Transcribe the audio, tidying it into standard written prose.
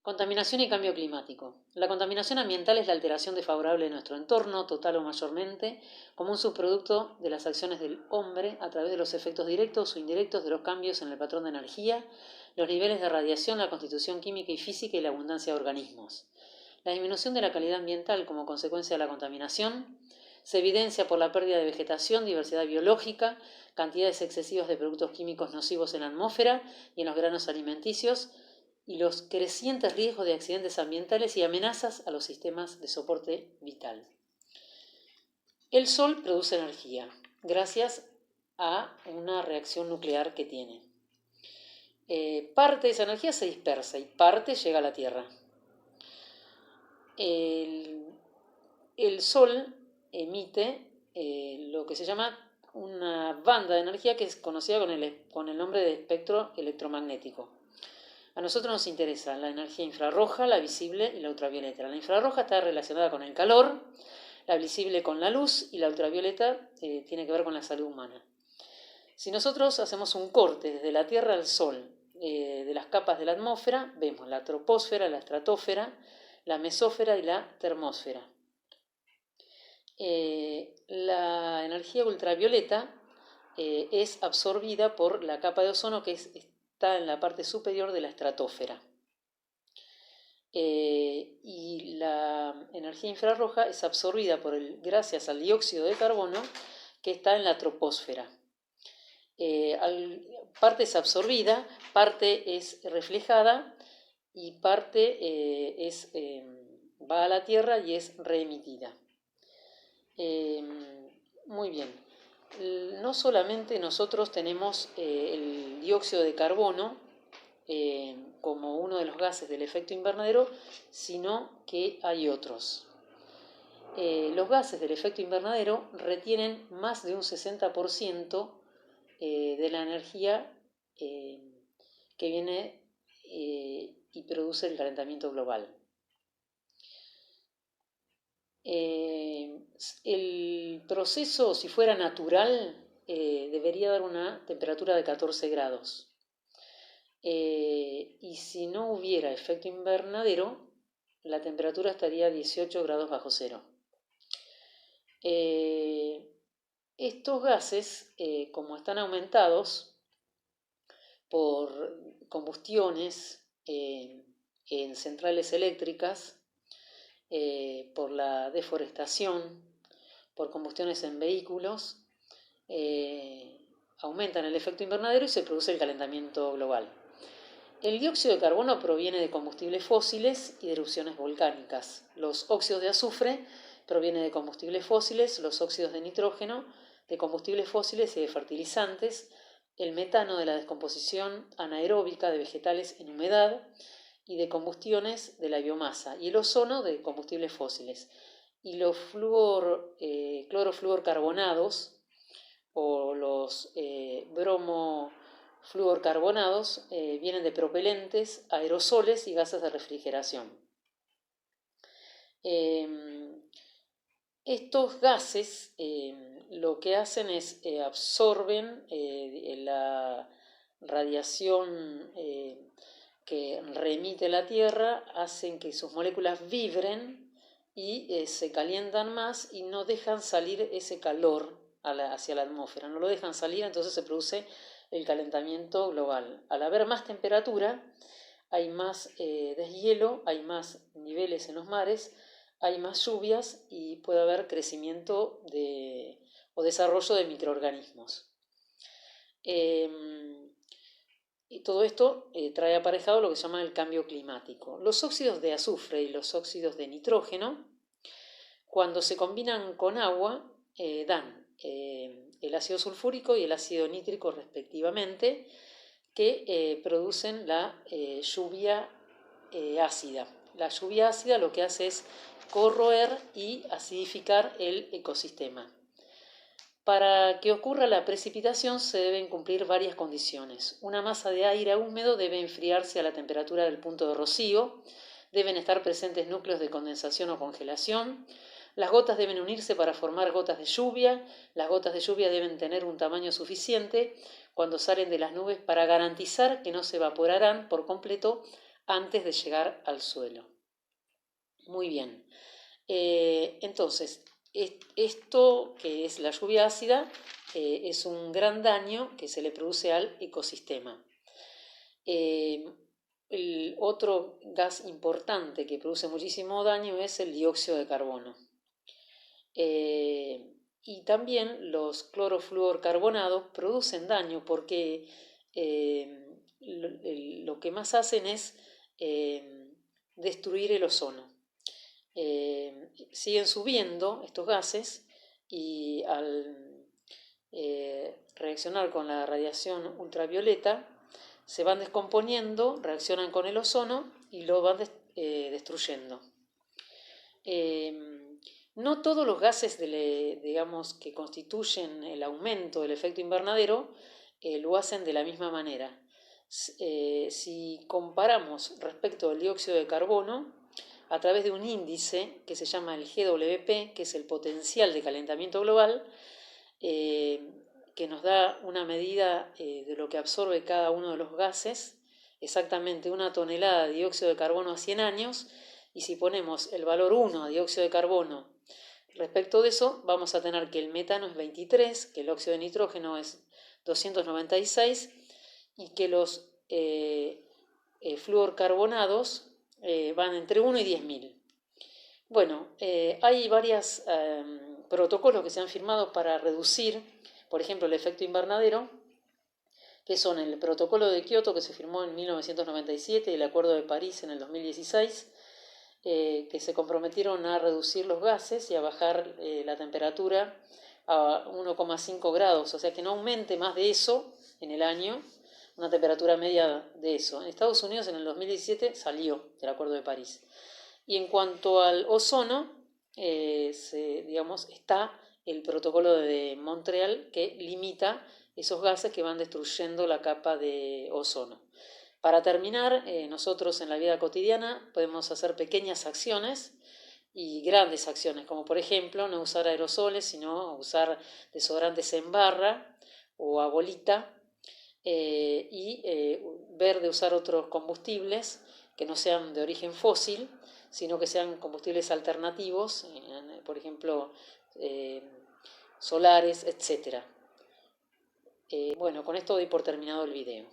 Contaminación y cambio climático. La contaminación ambiental es la alteración desfavorable de nuestro entorno, total o mayormente, como un subproducto de las acciones del hombre a través de los efectos directos o indirectos de los cambios en el patrón de energía, los niveles de radiación, la constitución química y física y la abundancia de organismos. La disminución de la calidad ambiental como consecuencia de la contaminación se evidencia por la pérdida de vegetación, diversidad biológica, cantidades excesivas de productos químicos nocivos en la atmósfera y en los granos alimenticios, y los crecientes riesgos de accidentes ambientales y amenazas a los sistemas de soporte vital. El Sol produce energía gracias a una reacción nuclear que tiene. Parte de esa energía se dispersa y parte llega a la Tierra. El Sol emite lo que se llama una banda de energía que es conocida con el nombre de espectro electromagnético. A nosotros nos interesa la energía infrarroja, la visible y la ultravioleta. La infrarroja está relacionada con el calor, la visible con la luz y la ultravioleta tiene que ver con la salud humana. Si nosotros hacemos un corte desde la Tierra al Sol, de las capas de la atmósfera, vemos la troposfera, la estratosfera, la mesósfera y la termósfera. La energía ultravioleta es absorbida por la capa de ozono que está en la parte superior de la estratosfera. Y la energía infrarroja es absorbida gracias al dióxido de carbono que está en la troposfera. Parte es absorbida, parte es reflejada y parte va a la Tierra y es reemitida. Muy bien. No solamente nosotros tenemos el dióxido de carbono como uno de los gases del efecto invernadero, sino que hay otros. Los gases del efecto invernadero retienen más de un 60% de la energía que viene y produce el calentamiento global. El proceso, si fuera natural, debería dar una temperatura de 14 grados. Y si no hubiera efecto invernadero, la temperatura estaría a 18 grados bajo cero. Estos gases, como están aumentados por combustiones en centrales eléctricas, por la deforestación, por combustiones en vehículos, aumentan el efecto invernadero y se produce el calentamiento global. El dióxido de carbono proviene de combustibles fósiles y de erupciones volcánicas. Los óxidos de azufre provienen de combustibles fósiles, los óxidos de nitrógeno de combustibles fósiles y de fertilizantes, el metano de la descomposición anaeróbica de vegetales en humedad y de combustiones de la biomasa, y el ozono de combustibles fósiles. Y los clorofluorcarbonados o los bromofluorcarbonados vienen de propelentes, aerosoles y gases de refrigeración. Estos gases lo que hacen es absorben la radiación que reemite la Tierra, hacen que sus moléculas vibren y se calientan más y no dejan salir ese calor hacia la atmósfera, no lo dejan salir, entonces se produce el calentamiento global. Al haber más temperatura, hay más deshielo, hay más niveles en los mares, hay más lluvias y puede haber crecimiento o desarrollo de microorganismos. Y todo esto trae aparejado lo que se llama el cambio climático. Los óxidos de azufre y los óxidos de nitrógeno, cuando se combinan con agua, dan el ácido sulfúrico y el ácido nítrico respectivamente, que producen la lluvia ácida. La lluvia ácida lo que hace es corroer y acidificar el ecosistema. Para que ocurra la precipitación se deben cumplir varias condiciones. Una masa de aire húmedo debe enfriarse a la temperatura del punto de rocío, deben estar presentes núcleos de condensación o congelación, las gotas deben unirse para formar gotas de lluvia, las gotas de lluvia deben tener un tamaño suficiente cuando salen de las nubes para garantizar que no se evaporarán por completo antes de llegar al suelo. Muy bien. Entonces, esto que es la lluvia ácida es un gran daño que se le produce al ecosistema. El otro gas importante que produce muchísimo daño es el dióxido de carbono. Y también los clorofluorcarbonados producen daño porque lo que más hacen es destruir el ozono. Siguen subiendo estos gases y al reaccionar con la radiación ultravioleta se van descomponiendo, reaccionan con el ozono y lo van destruyendo. No todos los gases digamos, que constituyen el aumento del efecto invernadero lo hacen de la misma manera. Si comparamos respecto al dióxido de carbono, a través de un índice que se llama el GWP, que es el potencial de calentamiento global, que nos da una medida de lo que absorbe cada uno de los gases, exactamente 1 tonelada de dióxido de carbono a 100 años, y si ponemos el valor 1 de dióxido de carbono respecto de eso, vamos a tener que el metano es 23, que el óxido de nitrógeno es 296 y que los fluorcarbonados van entre 1 y 10.000. Bueno, hay varios protocolos que se han firmado para reducir, por ejemplo, el efecto invernadero, que son el protocolo de Kioto, que se firmó en 1997, y el Acuerdo de París en el 2016, que se comprometieron a reducir los gases y a bajar la temperatura a 1,5 grados, o sea que no aumente más de eso en el año, una temperatura media de eso. En Estados Unidos en el 2017 salió del Acuerdo de París. Y en cuanto al ozono, digamos, está el protocolo de Montreal que limita esos gases que van destruyendo la capa de ozono. Para terminar, nosotros en la vida cotidiana podemos hacer pequeñas acciones y grandes acciones, como por ejemplo no usar aerosoles, sino usar desodorantes en barra o a bolita, y ver de usar otros combustibles que no sean de origen fósil, sino que sean combustibles alternativos, por ejemplo, solares, etc. Bueno, con esto doy por terminado el video.